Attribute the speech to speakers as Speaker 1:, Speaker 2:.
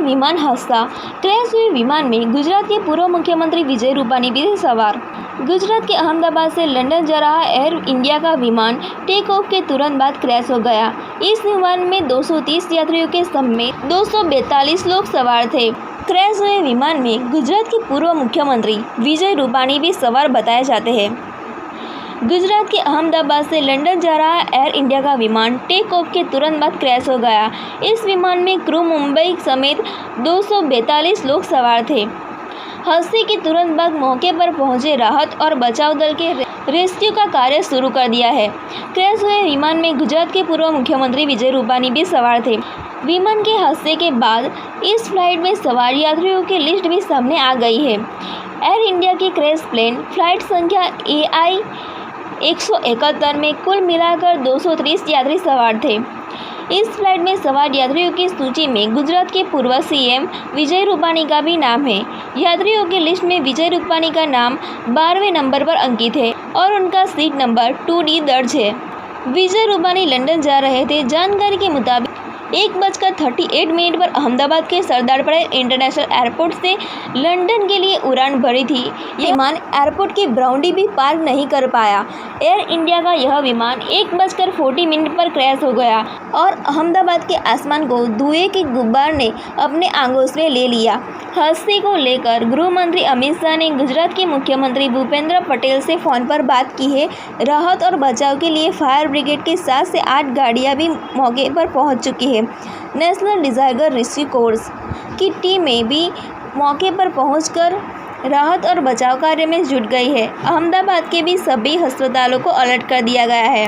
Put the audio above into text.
Speaker 1: विमान हादसा। क्रैश हुए विमान में गुजरात के पूर्व मुख्यमंत्री विजय रूपाणी भी थे सवार। गुजरात के अहमदाबाद से लंदन जा रहा एयर इंडिया का विमान टेक ऑफ के तुरंत बाद क्रैश हो गया। इस विमान में 230 यात्रियों के समेत 242 लोग सवार थे। क्रैश हुए विमान में गुजरात के पूर्व मुख्यमंत्री विजय रूपाणी भी सवार बताए जाते हैं। गुजरात के अहमदाबाद से लंदन जा रहा एयर इंडिया का विमान टेक ऑफ के तुरंत बाद क्रैश हो गया। इस विमान में क्रू मुंबई समेत 242 लोग सवार थे। हादसे के तुरंत बाद मौके पर पहुंचे राहत और बचाव दल के रेस्क्यू का कार्य शुरू कर दिया है। क्रैश हुए विमान में गुजरात के पूर्व मुख्यमंत्री विजय रूपाणी भी सवार थे। विमान के हादसे के बाद इस फ्लाइट में सवार यात्रियों की लिस्ट भी सामने आ गई है। एयर इंडिया की क्रैश प्लेन फ्लाइट संख्या AI 171 में कुल मिलाकर 230 यात्री सवार थे। इस फ्लाइट में सवार यात्रियों की सूची में गुजरात के पूर्व CM विजय रूपाणी का भी नाम है। यात्रियों की लिस्ट में विजय रूपाणी का नाम 12वें नंबर पर अंकित है और उनका सीट नंबर 2D दर्ज है। विजय रूपाणी लंदन जा रहे थे। जानकारी के मुताबिक 1:38 पर अहमदाबाद के सरदार पटेल इंटरनेशनल एयरपोर्ट से लंदन के लिए उड़ान भरी थी। यह विमान एयरपोर्ट की बाउंड्री भी पार नहीं कर पाया। एयर इंडिया का यह विमान 1:40 पर क्रैश हो गया और अहमदाबाद के आसमान को धुएं के गुब्बार ने अपने आगोश में ले लिया। हादसे को लेकर गृह मंत्री अमित शाह ने गुजरात के मुख्यमंत्री भूपेंद्र पटेल से फ़ोन पर बात की है। राहत और बचाव के लिए फायर ब्रिगेड की 7 से 8 गाड़ियां भी मौके पर पहुंच चुकी है। नेशनल डिजास्टर रेस्क्यू फोर्स की टीमें भी मौके पर पहुंचकर राहत और बचाव कार्य में जुट गई है। अहमदाबाद के भी सभी अस्पतालों को अलर्ट कर दिया गया है।